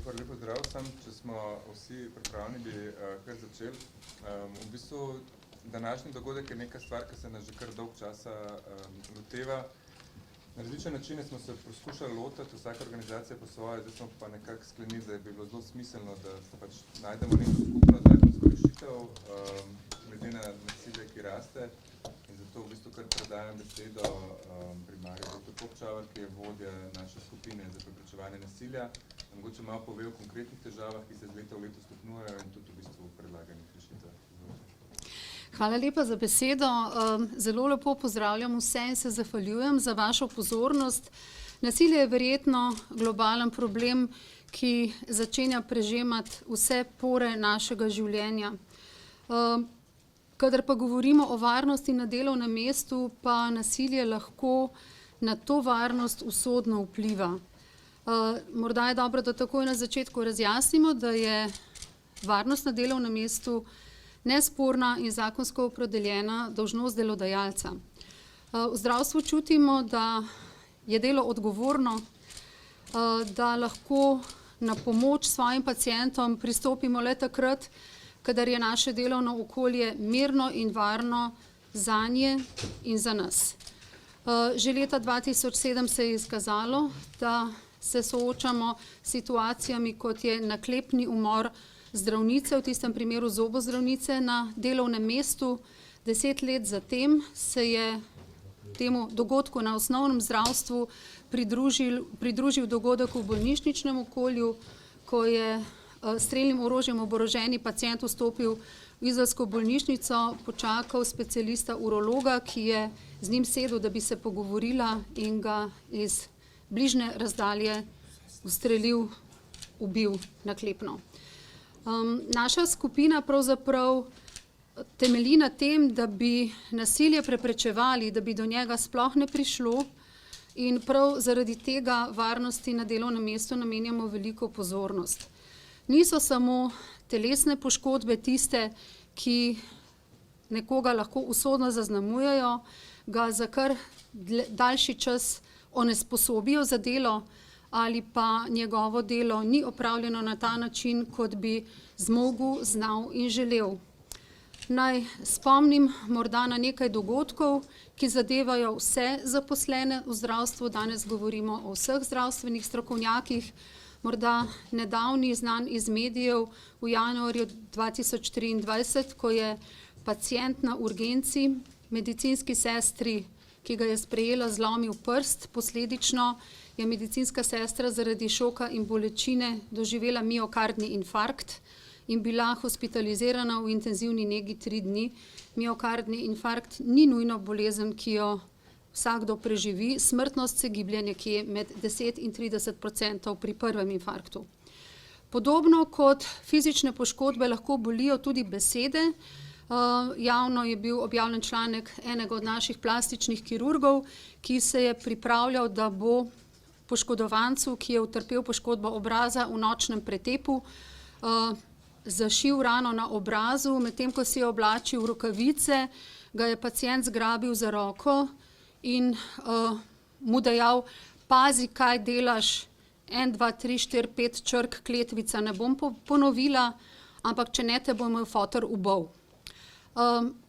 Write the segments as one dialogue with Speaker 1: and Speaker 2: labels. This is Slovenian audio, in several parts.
Speaker 1: Super, lepo zdrav sem, če smo vsi pripravljeni, bi kar začeli. V bistvu današnji dogodek je neka stvar, ki se nas že kar dolg časa loteva. Na različne načine smo se poskušali lotiti, vsaka organizacija po svoje, zdaj smo pa nekako sklenili, da je bilo zelo smiselno, da pač najdemo neko skupno zakonsko rešitev, glede na nasilje, ki raste. In zato v bistvu kar predajam besedo primarju dr. Kopčavar, ki je vodja naše skupine za preprečevanje nasilja. Mogoče malo pove o konkretnih težavah, ki se z leta v leto stopnjujejo in tudi v bistvu predlaganih rešitvah.
Speaker 2: Hvala lepa za besedo. Zelo lepo pozdravljam vse in se zahvaljujem za vašo pozornost. Nasilje je verjetno globalen problem, ki začenja prežemati vse pore našega življenja. Kadar pa govorimo o varnosti na delovnem mestu, pa nasilje lahko na to varnost usodno vpliva. Morda je dobro, da takoj na začetku razjasnimo, da je varnost na delovnem mestu nesporna in zakonsko opredeljena dolžnost delodajalca. V zdravstvu čutimo, da je delo odgovorno, da lahko na pomoč svojim pacientom pristopimo le takrat, kadar je naše delovno okolje mirno in varno zanje in za nas. Že leta 2007 se je izkazalo, da se soočamo s situacijami, kot je naklepni umor zdravnice, v tistem primeru zobozdravnice, na delovnem mestu. 10 let zatem se je temu dogodku na osnovnem zdravstvu pridružil dogodek v bolnišničnem okolju, ko je strelnim orožjem oboroženi pacient vstopil v izolsko bolnišnico, počakal specialista urologa, ki je z njim sedel, da bi se pogovorila, in ga iz bližnje razdalje ustrelil, ubil naklepno. Naša skupina pravzaprav temelji na tem, da bi nasilje preprečevali, da bi do njega sploh ne prišlo, in prav zaradi tega varnosti na delovnem mestu namenjamo veliko pozornost. Niso samo telesne poškodbe tiste, ki nekoga lahko usodno zaznamujejo, ga za kar daljši čas onesposobijo za delo, ali pa njegovo delo ni opravljeno na ta način, kot bi zmogel, znal in želel. Naj spomnim morda na nekaj dogodkov, ki zadevajo vse zaposlene v zdravstvu. Danes govorimo o vseh zdravstvenih strokovnjakih. Morda nedavni znan iz medijev v januarju 2023, ko je pacient na urgenci medicinski sestri, ki ga je sprejela, zlomil prst. Posledično je medicinska sestra zaradi šoka in bolečine doživela miokardni infarkt in bila hospitalizirana v intenzivni negi 3 dni. Miokardni infarkt ni nujno bolezen, ki jo vsakdo preživi. Smrtnost se giblje nekje med 10 in 30% pri prvem infarktu. Podobno kot fizične poškodbe lahko bolijo tudi besede. Javno je bil objavljen članek enega od naših plastičnih kirurgov, ki se je pripravljal, da bo poškodovancu, ki je utrpel poškodbo obraza v nočnem pretepu, zašil rano na obrazu. Medtem ko si je oblačil rokavice, ga je pacient zgrabil za roko in mu dejal: pazi, kaj delaš, 1, 2, 3, 4, 5 črk kletvica ne bom ponovila, ampak če ne, te bo moj foter ubol.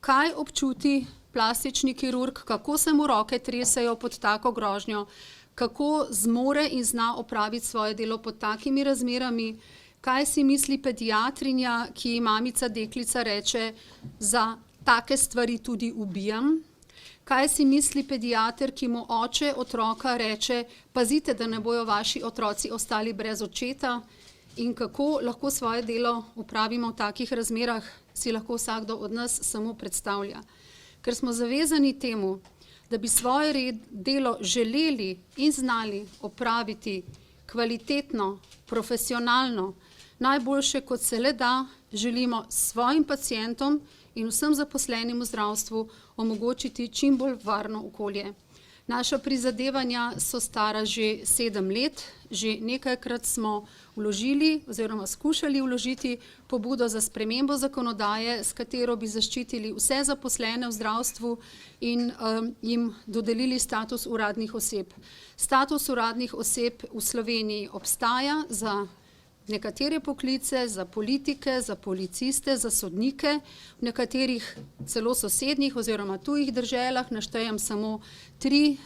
Speaker 2: Kaj občuti plastični kirurg, kako se mu roke tresejo pod tako grožnjo, kako zmore in zna opraviti svoje delo pod takimi razmerami, kaj si misli pediatrinja, ki mamica deklica reče: za take stvari tudi ubijam. Kaj si misli pediater, ki mu oče otroka reče: pazite, da ne bojo vaši otroci ostali brez očeta. In kako lahko svoje delo opravimo v takih razmerah, si lahko vsakdo od nas samo predstavlja. Ker smo zavezani temu, da bi svoje delo želeli in znali opraviti kvalitetno, profesionalno, najboljše, kot se le da, želimo svojim pacientom in vsem zaposlenim v zdravstvu omogočiti čim bolj varno okolje. Naša prizadevanja so stara že 7 let. Že nekajkrat smo vložili oziroma skušali vložiti pobudo za spremembo zakonodaje, s katero bi zaščitili vse zaposlene v zdravstvu in jim dodelili status uradnih oseb. Status uradnih oseb v Sloveniji obstaja za nekatere poklice, za politike, za policiste, za sodnike, v nekaterih celo sosednjih oziroma tujih deželah, naštejem samo 3,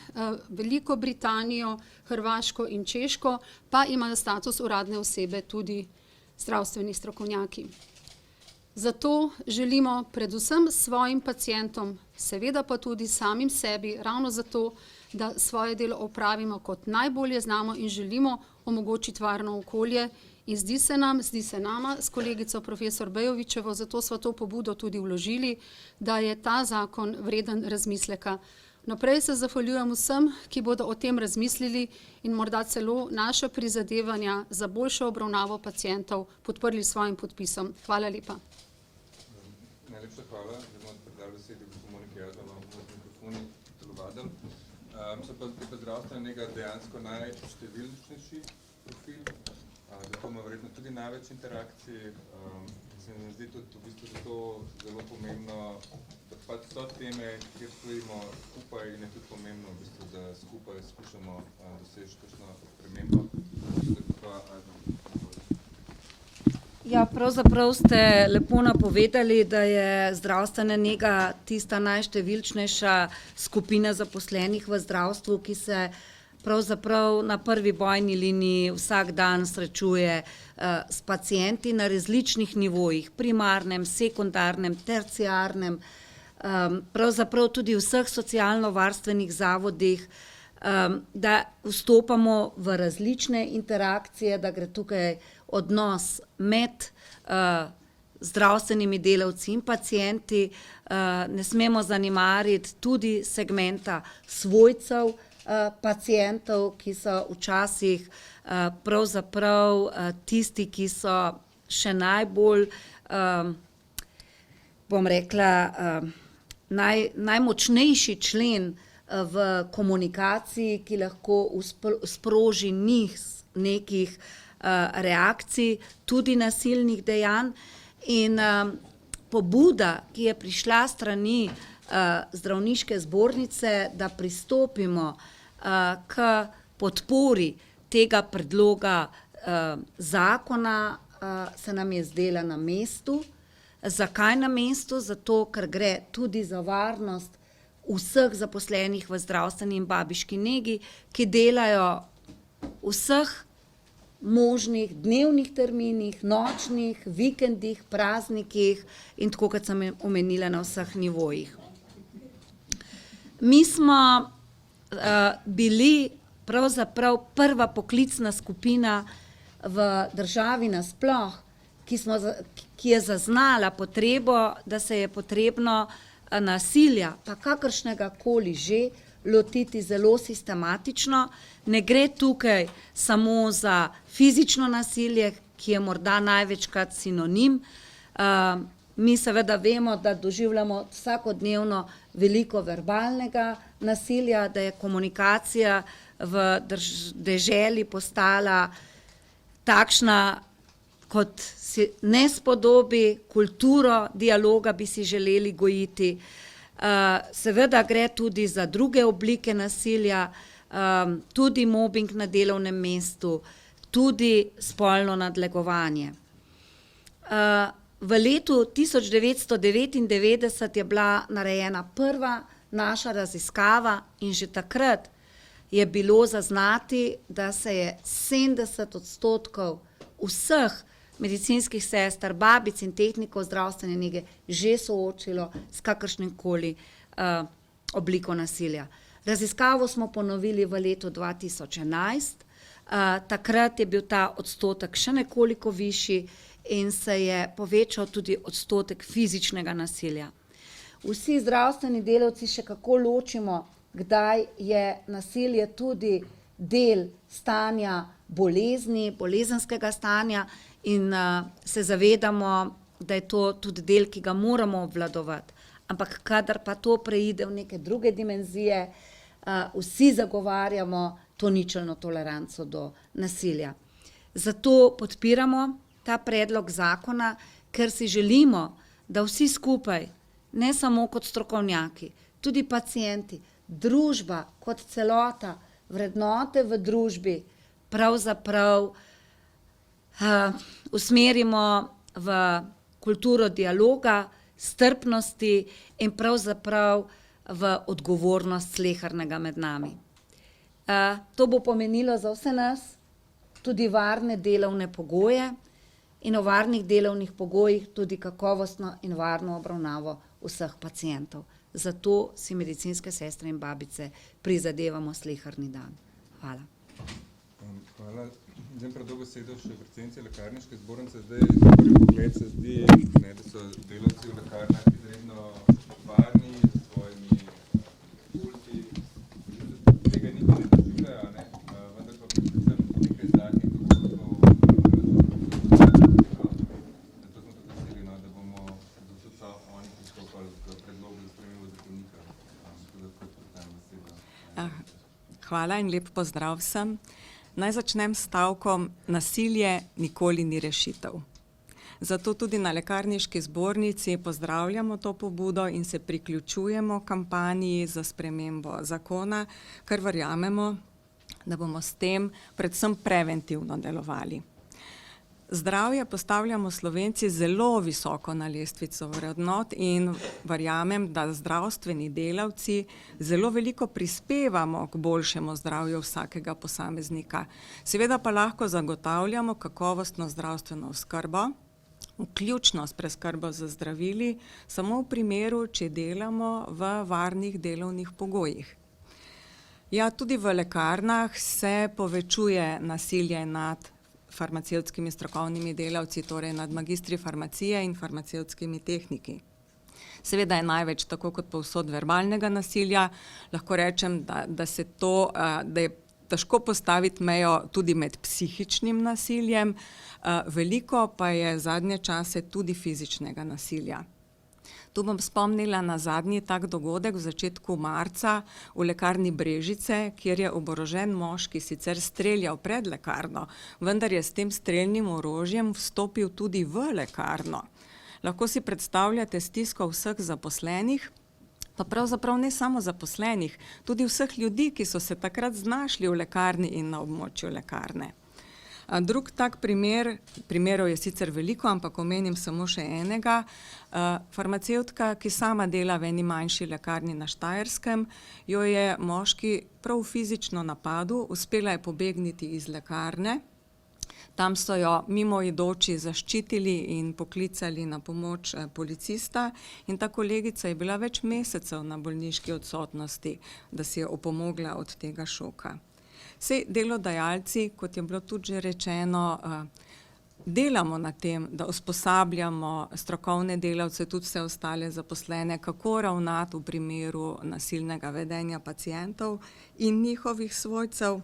Speaker 2: Veliko Britanijo, Hrvaško in Češko, pa imajo status uradne osebe tudi zdravstveni strokovnjaki. Zato želimo predvsem svojim pacientom, seveda pa tudi samim sebi, ravno zato, da svoje delo opravimo kot najbolje znamo in želimo omogočiti varno okolje. In zdi se nama s kolegico profesor Bejovičevo, zato smo to pobudo tudi vložili, da je ta zakon vreden razmisleka. Naprej se zahvaljujem vsem, ki bodo o tem razmislili in morda celo naša prizadevanja za boljšo obravnavo pacientov podprli s svojim podpisom. Hvala lepa.
Speaker 1: Najlepša hvala, da bomo predali besedi gospod Moniki Jazova, mikrofoni telovadel. Je pa zdravstvena nega dejansko najštevilčnejši profil, zato ima verjetno tudi največ interakcij. Se mi zdi tudi v bistvu zato zelo pomembno, da pač so teme, kjer stojimo skupaj in je tudi pomembno, v bistvu, da skupaj skušamo doseči kakšno spremembo.
Speaker 3: Ja, pravzaprav ste lepo napovedali, da je zdravstvena nega tista najštevilčnejša skupina zaposlenih v zdravstvu, ki se pravzaprav na prvi bojni liniji vsak dan srečuje s pacienti na različnih nivojih, primarnem, sekundarnem, terciarnem, pravzaprav tudi v vseh socialno-varstvenih zavodih, da vstopamo v različne interakcije, da gre tukaj odnos med zdravstvenimi delavci in pacienti. Ne smemo zanemariti tudi segmenta svojcev pacientov, ki so včasih pravzaprav tisti, ki so še najbolj, bom rekla, najmočnejši člen v komunikaciji, ki lahko sproži niz nekih reakcij, tudi nasilnih dejanj. In pobuda, ki je prišla strani zdravniške zbornice, da pristopimo k podpori tega predloga zakona, se nam je zdela na mestu. Zakaj na mestu? Zato, ker gre tudi za varnost vseh zaposlenih v zdravstveni in babiški negi, ki delajo vseh možnih dnevnih terminih, nočnih, vikendih, praznikih in tako, kot sem omenila, na vseh nivojih. Mi smo bili pravzaprav prva poklicna skupina v državi nasploh, ki je zaznala potrebo, da se je potrebno nasilja, pa kakršnega koli že, lotiti zelo sistematično. Ne gre tukaj samo za fizično nasilje, ki je morda največkrat sinonim. Mi seveda vemo, da doživljamo vsakodnevno veliko verbalnega nasilja, da je komunikacija v deželi postala takšna, kot si ne spodobi, kulturo dialoga bi si želeli gojiti. Seveda gre tudi za druge oblike nasilja, tudi mobing na delovnem mestu, tudi spolno nadlegovanje. V letu 1999 je bila narejena prva naša raziskava in že takrat je bilo zaznati, da se je 70% vseh medicinskih sester, babic in tehnikov zdravstvene nege že soočilo s kakršnimkoli obliko nasilja. Raziskavo smo ponovili v letu 2011, takrat je bil ta odstotek še nekoliko višji in se je povečal tudi odstotek fizičnega nasilja. Vsi zdravstveni delavci še kako ločimo, kdaj je nasilje tudi del stanja bolezni, bolezenskega stanja in se zavedamo, da je to tudi del, ki ga moramo obvladovati. Ampak kadar pa to preide v neke druge dimenzije, vsi zagovarjamo to ničelno toleranco do nasilja. Zato podpiramo ta predlog zakona, ker si želimo, da vsi skupaj, ne samo kot strokovnjaki, tudi pacienti, družba kot celota, vrednote v družbi pravzaprav usmerimo v kulturo dialoga, strpnosti in pravzaprav v odgovornost slehernega med nami. To bo pomenilo za vse nas tudi varne delovne pogoje in o varnih delovnih pogojih tudi kakovostno in varno obravnavo vseh pacientov. Zato si medicinske sestre in babice prizadevamo sleherni dan. Hvala.
Speaker 1: Hvala. Zdaj prav dolgo besedo še predsednici lekarniške zbornice. Zdaj, na prvi pogled se zdi, da so delavci v lekarnah izredno varni s svojimi pulti. Tega niti ne doživljajo, vendar pa predvsem nekaj zadnjih dogodkov, zato smo tako veseli, da bomo tudi oni pristopali k predlogu za spremembo zakonika. Tako da kot predam besedo.
Speaker 4: Hvala in lep pozdrav vsem. Naj začnem s stavkom: nasilje nikoli ni rešitev. Zato tudi na lekarniški zbornici pozdravljamo to pobudo in se priključujemo kampanji za spremembo zakona, ker verjamemo, da bomo s tem predvsem preventivno delovali. Zdravje postavljamo Slovenci zelo visoko na lestvico vrednot in verjamem, da zdravstveni delavci zelo veliko prispevamo k boljšemu zdravju vsakega posameznika. Seveda pa lahko zagotavljamo kakovostno zdravstveno oskrbo, vključno s preskrbo z zdravili, samo v primeru, če delamo v varnih delovnih pogojih. Ja, tudi v lekarnah se povečuje nasilje nad farmacevtskimi strokovnimi delavci, torej nad magistri farmacije in farmacevtskimi tehniki. Seveda je največ, tako kot povsod, verbalnega nasilja. Lahko rečem, da je težko postaviti mejo tudi med psihičnim nasiljem, veliko pa je zadnje čase tudi fizičnega nasilja. Tu bom spomnila na zadnji tak dogodek v začetku marca v lekarni Brežice, kjer je oborožen moški sicer streljal pred lekarno, vendar je s tem strelnim orožjem vstopil tudi v lekarno. Lahko si predstavljate stisko vseh zaposlenih, pa pravzaprav ne samo zaposlenih, tudi vseh ljudi, ki so se takrat znašli v lekarni in na območju lekarne. Drug tak primerov je sicer veliko, ampak omenim samo še enega. Farmacevtka, ki sama dela v eni manjši lekarni na Štajerskem, jo je moški prav fizično napadel, uspela je pobegniti iz lekarne. Tam so jo mimoidoči zaščitili in poklicali na pomoč policista in ta kolegica je bila več mesecev na bolniški odsotnosti, da si je opomogla od tega šoka. Saj delodajalci, kot je bilo tudi že rečeno, delamo na tem, da usposabljamo strokovne delavce, tudi vse ostale zaposlene, kako ravnati v primeru nasilnega vedenja pacientov in njihovih svojcev.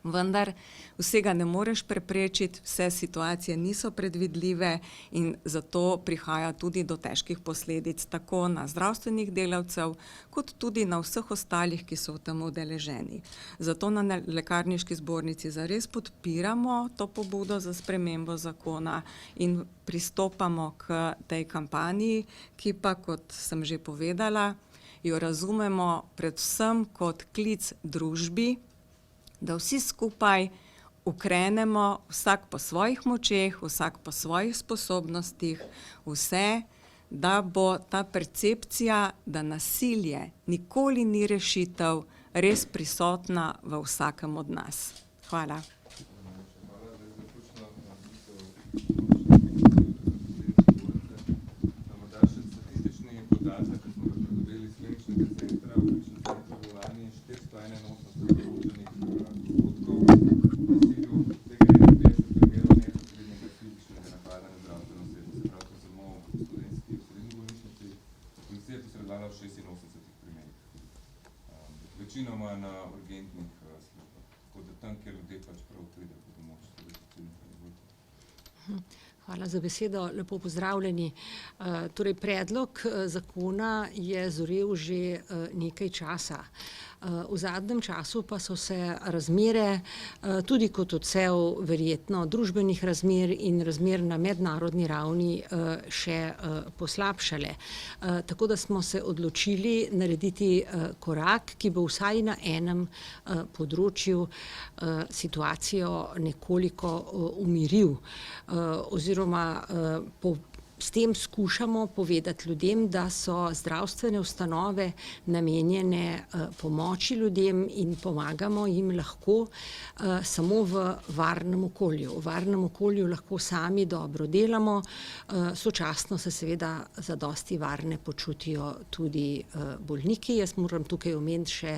Speaker 4: Vendar vsega ne moreš preprečiti, vse situacije niso predvidljive in zato prihaja tudi do težkih posledic tako na zdravstvenih delavcev, kot tudi na vseh ostalih, ki so v tem udeleženi. Zato na lekarniški zbornici zares podpiramo to pobudo za spremembo zakona in pristopamo k tej kampanji, ki pa, kot sem že povedala, jo razumemo predvsem kot klic družbi, da vsi skupaj ukrenemo, vsak po svojih močeh, vsak po svojih sposobnostih, vse, da bo ta percepcija, da nasilje nikoli ni rešitev, res prisotna v vsakem od nas. Hvala.
Speaker 1: Večinoma na urgentnih službah, tako da tam, kjer ljudje pač prav pride po pomoč.
Speaker 5: Hvala za besedo, lepo pozdravljeni. Torej, predlog zakona je zorel že nekaj časa. V zadnjem času pa so se razmere, tudi kot odsev verjetno družbenih razmer in razmer na mednarodni ravni še poslabšale. Tako da smo se odločili narediti korak, ki bo vsaj na enem področju situacijo nekoliko umiril oziroma s tem skušamo povedati ljudem, da so zdravstvene ustanove namenjene pomoči ljudem in pomagamo jim lahko samo v varnem okolju. V varnem okolju lahko sami dobro delamo, sočasno se seveda zadosti varne počutijo tudi bolniki. Jaz moram tukaj omeniti še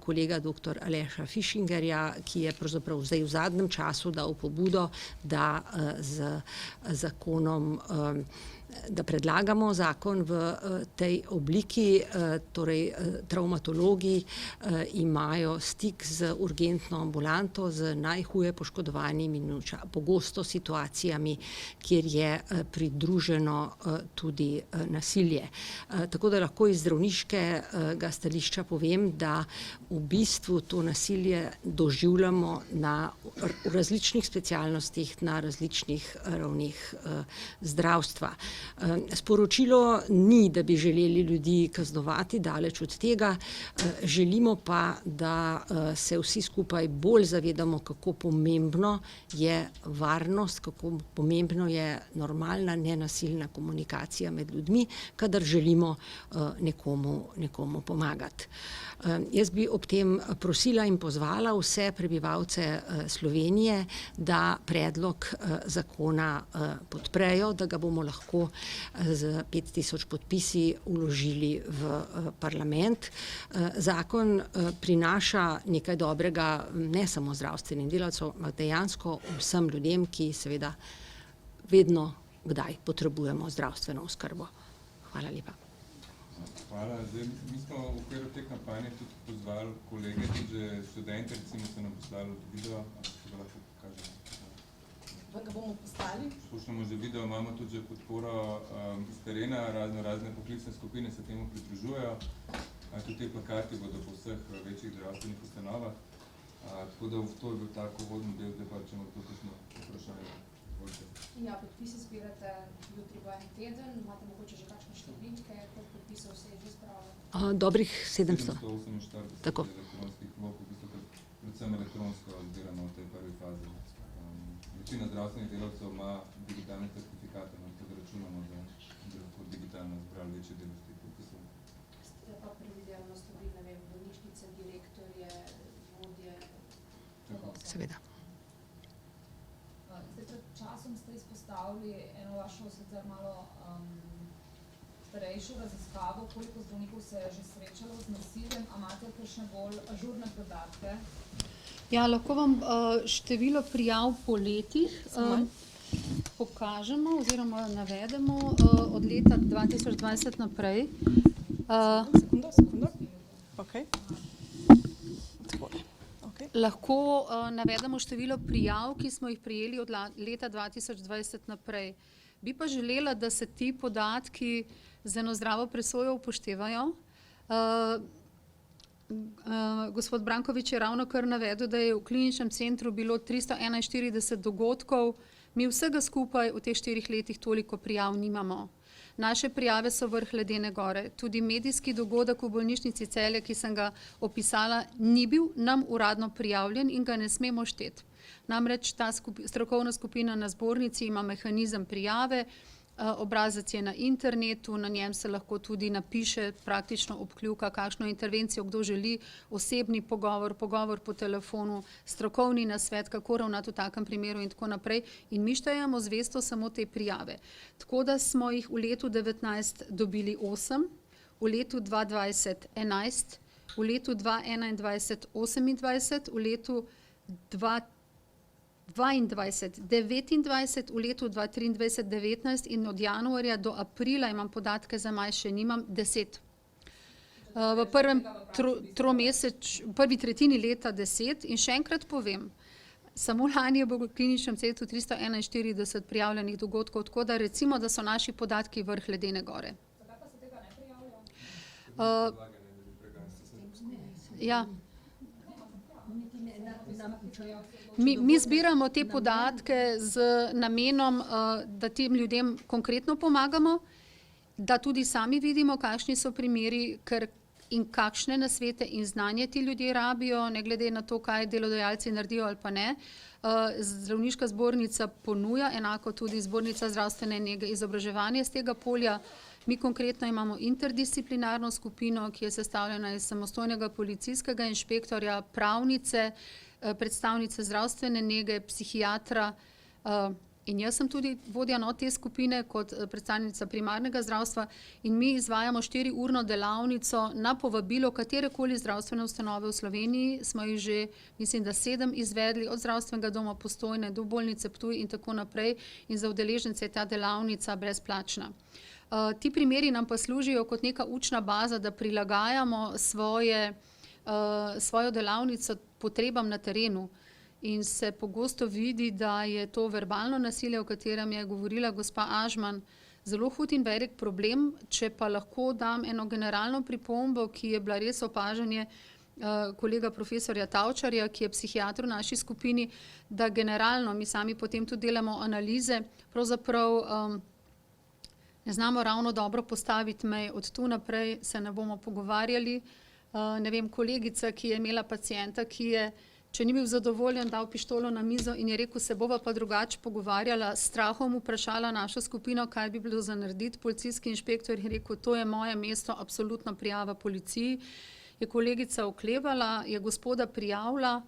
Speaker 5: kolega dr. Aleša Fišingerja, ki je pravzaprav zdaj v zadnjem času dal pobudo, da z zakonom da predlagamo zakon v tej obliki, torej travmatologi imajo stik z urgentno ambulanto, z najhuje poškodovanimi in pogosto situacijami, kjer je pridruženo tudi nasilje. Tako da lahko iz zdravniškega stališča povem, da v bistvu to nasilje doživljamo v različnih specialnostih, na različnih ravneh zdravstva. Sporočilo ni, da bi želeli ljudi kaznovati, daleč od tega, želimo pa, da se vsi skupaj bolj zavedamo, kako pomembno je varnost, kako pomembno je normalna, nenasilna komunikacija med ljudmi, kadar želimo nekomu pomagati. Jaz bi ob tem prosila in pozvala vse prebivalce Slovenije, da predlog zakona podprejo, da ga bomo lahko z 5000 podpisi vložili v parlament. Zakon prinaša nekaj dobrega ne samo zdravstvenim delavcem, ampak dejansko vsem ljudem, ki seveda vedno kdaj potrebujemo zdravstveno oskrbo. Hvala lepa.
Speaker 1: Hvala. Zdaj, mi smo v okviru te kampanje tudi pozvali kolege, tudi že študente, recimo so nam poslali video, ali se ga lahko pokažemo.
Speaker 6: Ga bomo postali?
Speaker 1: Poslušamo že video, imamo tudi že podporo iz terena, razne poklicne skupine se temu pridružujejo. Tudi te plakati bodo po vseh večjih zdravstvenih ustanovah. Tako da to je bil tako uvodni del, zdaj pa če imamo tukaj vprašanje.
Speaker 6: Ja, podpise zbirate jutri v en teden, imate mogoče že kakšne številke, koliko podpisov se je že zbralo?
Speaker 5: Dobrih 700.
Speaker 1: 748
Speaker 5: Tako.
Speaker 1: elektronskih vlog, v bistvu predvsem elektronsko zbiramo v tej prvi fazi. Večina zdravstvenih delavcev ima digitalne certifikate, tako da računamo, da bi lahko digitalno zbrali večji del teh podpisov.
Speaker 6: Ste pa predvideli nasloviti, ne vem, bolnišnice, direktorje, vodje?
Speaker 5: Seveda.
Speaker 7: Zdaj, pred časom ste izpostavili eno vašo sicer malo starejšo raziskavo, koliko zdravnikov se je že srečalo z nasiljem, a imate kakšne bolj ažurne podatke?
Speaker 2: Ja, lahko vam število prijav po letih pokažemo oziroma navedemo od leta 2020 naprej.
Speaker 4: Sekundo. Okay.
Speaker 2: Lahko navedemo število prijav, ki smo jih prijeli od leta 2020 naprej. Bi pa želela, da se ti podatki z eno zdravo presojo upoštevajo. Gospod Brankovič je ravnokar navedel, da je v kliničnem centru bilo 341 dogodkov, mi vsega skupaj v teh 4 letih toliko prijav nimamo. Naše prijave so vrh ledene gore. Tudi medijski dogodek v bolnišnici Celje, ki sem ga opisala, ni bil nam uradno prijavljen in ga ne smemo šteti. Namreč ta strokovna skupina na zbornici ima mehanizem prijave, obrazec je na internetu, na njem se lahko tudi napiše praktično obkljuka, kakšno intervencijo kdo želi, osebni pogovor, pogovor po telefonu, strokovni nasvet, kako ravnati v takem primeru in tako naprej. In mi štejemo zvesto samo te prijave. Tako da smo jih v letu 2019 dobili 8, v letu 2020 11, v letu 2021 28, v letu 2022 29, v letu 2023 19 in od januarja do aprila, imam podatke za maj, še nimam, 10. V prvi tretjini leta 10 in še enkrat povem, samo lani je bilo v kliničnem centru 341 prijavljenih dogodkov, tako da recimo, da so naši podatki vrh ledene gore.
Speaker 6: Zakaj pa se tega ne prijavlja?
Speaker 2: Ja. Mi zbiramo te podatke z namenom, da tem ljudem konkretno pomagamo, da tudi sami vidimo, kakšni so primeri, in kakšne nasvete in znanje ti ljudje rabijo, ne glede na to, kaj delodajalci naredijo ali pa ne. Zdravniška zbornica ponuja, enako tudi zbornica zdravstvene nege, izobraževanje z tega polja. Mi konkretno imamo interdisciplinarno skupino, ki je sestavljena iz samostojnega policijskega inšpektorja, pravnice, predstavnice zdravstvene nege, psihiatra, in jaz sem tudi vodja te skupine kot predstavnica primarnega zdravstva in mi izvajamo 4-urno delavnico na povabilo katerekoli zdravstvene ustanove v Sloveniji. Smo jih že, mislim, da 7 izvedli, od zdravstvenega doma Postojne do bolnice Ptuj in tako naprej, in za udeležence je ta delavnica brezplačna. Ti primeri nam pa služijo kot neka učna baza, da prilagajamo svojo delavnico potrebam na terenu. In se pogosto vidi, da je to verbalno nasilje, o katerem je govorila gospa Ažman, zelo hud in velik problem. Če pa lahko dam eno generalno pripombo, ki je bila res opažanje kolega profesorja Tavčarja, ki je psihiater v naši skupini, da generalno, mi sami potem tudi delamo analize, pravzaprav ne znamo ravno dobro postaviti mej. Od tu naprej se ne bomo pogovarjali. Ne vem, kolegica, ki je imela pacienta, ki je, če ni bil zadovoljen, dal pištolo na mizo in je rekel, se bova pa drugače pogovarjala, s strahom vprašala našo skupino, kaj bi bilo za narediti. Policijski inšpektor je rekel, to je moje mesto, absolutno prijava policiji. Je kolegica oklevala, je gospoda prijavila,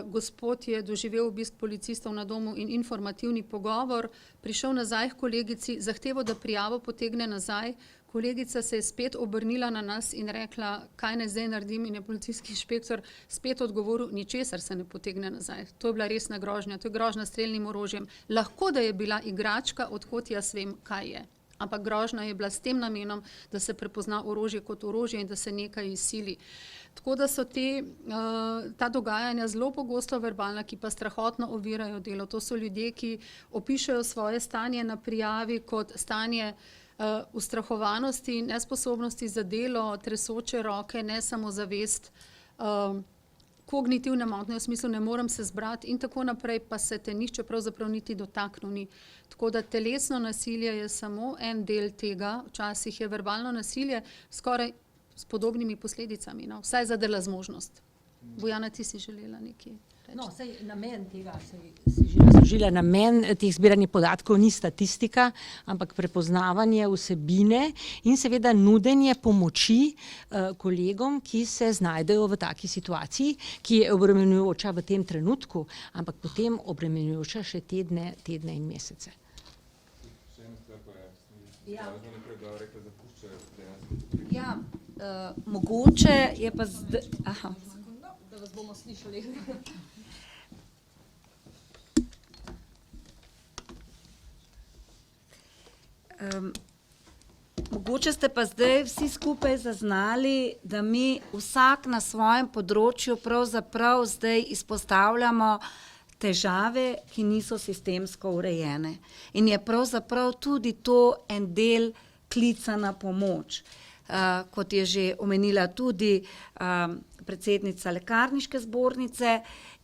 Speaker 2: gospod je doživel obisk policistov na domu in informativni pogovor, prišel nazaj k kolegici, zahteval, da prijavo potegne nazaj. Kolegica se je spet obrnila na nas in rekla, kaj naj zdaj naredim, in je policijski inšpektor spet odgovoril, ničesar se ne potegne nazaj. To je bila resna grožnja, to je grožnja s strelnim orožjem. Lahko, da je bila igračka, odkot jaz vem, kaj je. Ampak grožnja je bila s tem namenom, da se prepozna orožje kot orožje in da se nekaj izsili. Tako da so ta dogajanja zelo pogosto verbalna, ki pa strahotno ovirajo delo. To so ljudje, ki opišejo svoje stanje na prijavi kot stanje ustrahovanosti, nesposobnosti za delo, tresoče roke, nesamozavest, kognitivne motnje, v smislu ne morem se zbrati in tako naprej, pa se te nihče pravzaprav niti dotaknil ni. Tako da telesno nasilje je samo en del tega, včasih je verbalno nasilje skoraj s podobnimi posledicami, no, vsaj zadela zmožnost. Bojana, ti si želela nekaj reči?
Speaker 5: No, saj namen tega, namen teh zbiranih podatkov ni statistika, ampak prepoznavanje vsebine in seveda nudenje pomoči kolegom, ki se znajdejo v taki situaciji, ki je obremenjujoča v tem trenutku, ampak potem obremenjujoča še tedne in mesece.
Speaker 1: Še ena stvar pa je, naprej bila rekla, zapuščajo dejansko.
Speaker 3: Ja, mogoče je pa zdaj... Aha.
Speaker 5: Da vas bomo slišali.
Speaker 3: Mogoče ste pa zdaj vsi skupaj zaznali, da mi vsak na svojem področju pravzaprav zdaj izpostavljamo težave, ki niso sistemsko urejene. In je pravzaprav tudi to en del klica na pomoč. Kot je že omenila tudi predsednica lekarniške zbornice,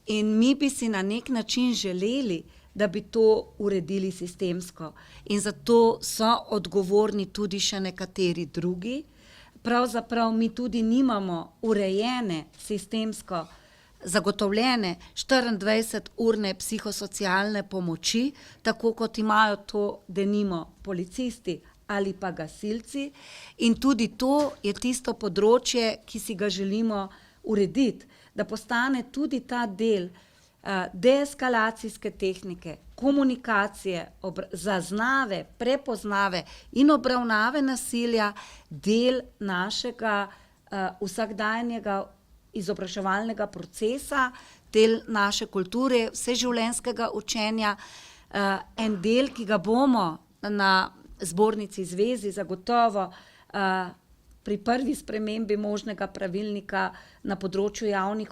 Speaker 3: in mi bi si na nek način želeli, da bi to uredili sistemsko. In zato so odgovorni tudi še nekateri drugi. Pravzaprav mi tudi nimamo urejene, sistemsko zagotovljene 24-urne psihosocialne pomoči, tako kot imajo to denimo policisti ali pa gasilci. In tudi to je tisto področje, ki si ga želimo urediti, da postane tudi ta del deeskalacijske tehnike, komunikacije, zaznave, prepoznave in obravnave nasilja del našega vsakdanjega izobraževalnega procesa, del naše kulture, vseživljenjskega učenja, en del, ki ga bomo na zbornici zvezi zagotovo pri prvi spremembi možnega pravilnika na področju javnih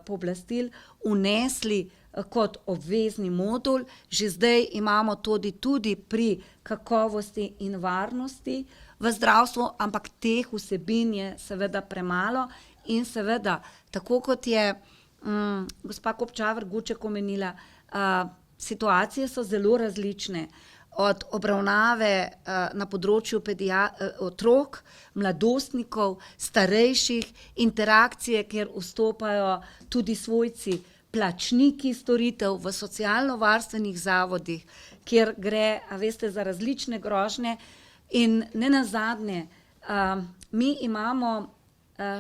Speaker 3: pooblastil unesli kot obvezni modul. Že zdaj imamo tudi pri kakovosti in varnosti v zdravstvu, ampak teh vsebin je seveda premalo in seveda, tako kot je gospa Kopčavar Guček omenila, situacije so zelo različne. Od obravnave na področju otrok, mladostnikov, starejših, interakcije, kjer vstopajo tudi svojci, plačniki storitev v socialno-varstvenih zavodih, kjer gre, a veste, za različne grožnje. In ne nazadnje, mi imamo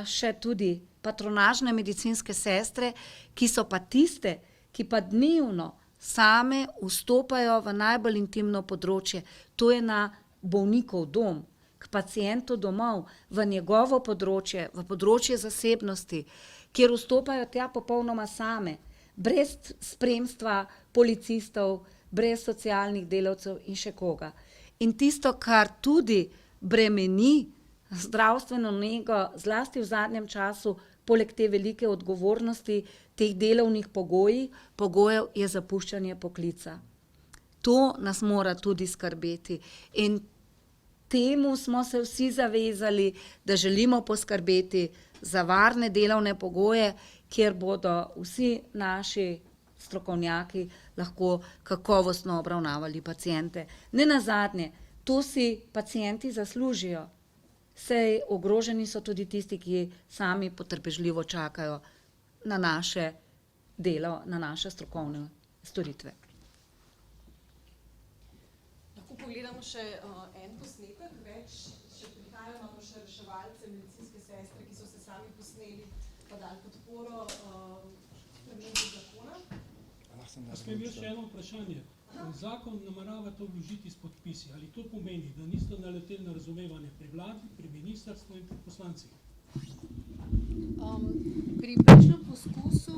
Speaker 3: še tudi patronažne medicinske sestre, ki so pa tiste, ki pa dnevno same vstopajo v najbolj intimno področje. To je na bolnikov dom, k pacientu domov, v njegovo področje, v področje zasebnosti, kjer vstopajo tja popolnoma same, brez spremstva policistov, brez socialnih delavcev in še koga. In tisto, kar tudi bremeni zdravstveno nego, zlasti v zadnjem času, poleg te velike odgovornosti, teh delovnih pogojev je zapuščanje poklica. To nas mora tudi skrbeti. In temu smo se vsi zavezali, da želimo poskrbeti za varne delovne pogoje, kjer bodo vsi naši strokovnjaki lahko kakovostno obravnavali paciente. Ne nazadnje, to si pacienti zaslužijo. Sej ogroženi so tudi tisti, ki sami potrpežljivo čakajo na naše delo, na naše strokovne storitve.
Speaker 8: Lahko pogledamo še en posnetek, še prihajajo nam še reševalce, medicinske sestre, ki so se sami posneli, pa dali podporo predlogu zakona.
Speaker 9: Sem imel še eno vprašanje. Zakon nameravate vložiti s podpisi. Ali to pomeni, da niste naleteli na razumevanje pri vladi, pri ministrstvu in pri poslancih?
Speaker 2: Pri prejšnjem poskusu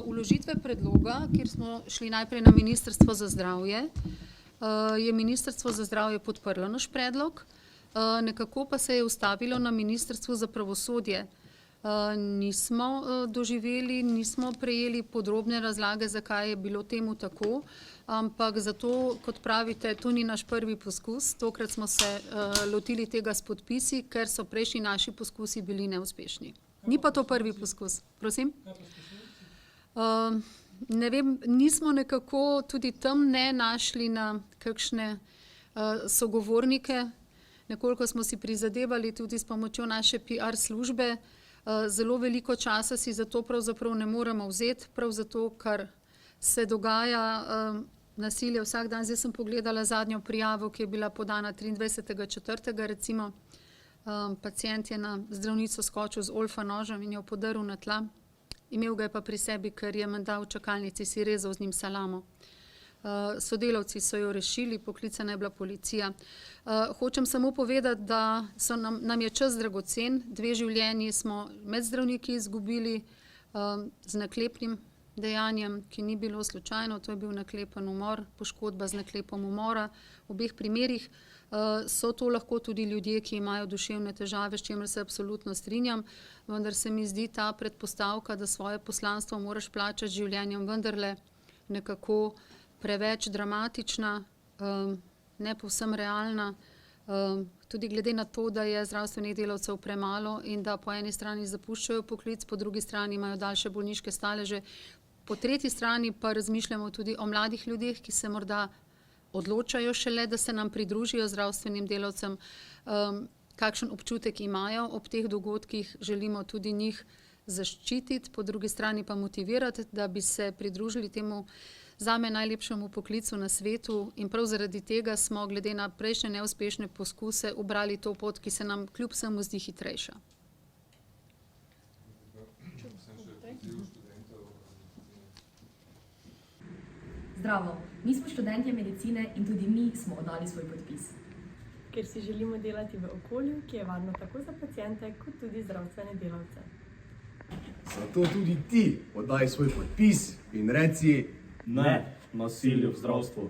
Speaker 2: vložitve predloga, kjer smo šli najprej na Ministrstvo za zdravje, je Ministrstvo za zdravje podprlo naš predlog, nekako pa se je ustavilo na Ministrstvu za pravosodje. Nismo doživeli, nismo prejeli podrobne razlage, zakaj je bilo temu tako, ampak zato, kot pravite, to ni naš prvi poskus. Tokrat smo se lotili tega s podpisi, ker so prejšnji naši poskusi bili neuspešni. Ni pa to prvi poskus. Prosim? Ne vem, nismo nekako tudi tam ne našli na kakšne sogovornike. Nekoliko smo si prizadevali tudi s pomočjo naše PR službe. Zelo veliko časa si zato pravzaprav ne moremo vzeti, prav zato, ker se dogaja nasilje vsak dan. Zdaj sem pogledala zadnjo prijavo, ki je bila podana 23.4. recimo. Pacient je na zdravnico skočil z olfa nožem in jo podrl na tla. Imel ga je pa pri sebi, ker je menda v čakalnici si rezal z njim salamo. Sodelavci so jo rešili, poklicana je bila policija. Hočem samo povedati, da nam je čas dragocen. 2 življenji smo med zdravniki izgubili z naklepnim dejanjem, ki ni bilo slučajno, to je bil naklepen umor, poškodba z naklepom umora. V obeh primerih so to lahko tudi ljudje, ki imajo duševne težave, s čimer se absolutno strinjam, vendar se mi zdi ta predpostavka, da svoje poslanstvo moraš plačati z življenjem, vendarle nekako preveč dramatična, ne povsem realna, tudi glede na to, da je zdravstvenih delavcev premalo in da po eni strani zapuščajo poklic, po drugi strani imajo daljše bolniške staleže, po tretji strani pa razmišljamo tudi o mladih ljudeh, ki se morda odločajo šele, da se nam pridružijo zdravstvenim delavcem, kakšen občutek imajo ob teh dogodkih, želimo tudi njih zaščititi, po drugi strani pa motivirati, da bi se pridružili temu zame najlepšemu poklicu na svetu in prav zaradi tega smo glede na prejšnje neuspešne poskuse ubrali to pot, ki se nam kljub vsemu zdi hitrejša.
Speaker 10: Zdravo, mi smo študentje medicine in tudi mi smo oddali svoj podpis.
Speaker 11: Ker si želimo delati v okolju, ki je varno tako za paciente, kot tudi zdravstvene delavce.
Speaker 12: Zato tudi ti oddaj svoj podpis in reci
Speaker 13: ne nasilju v zdravstvu.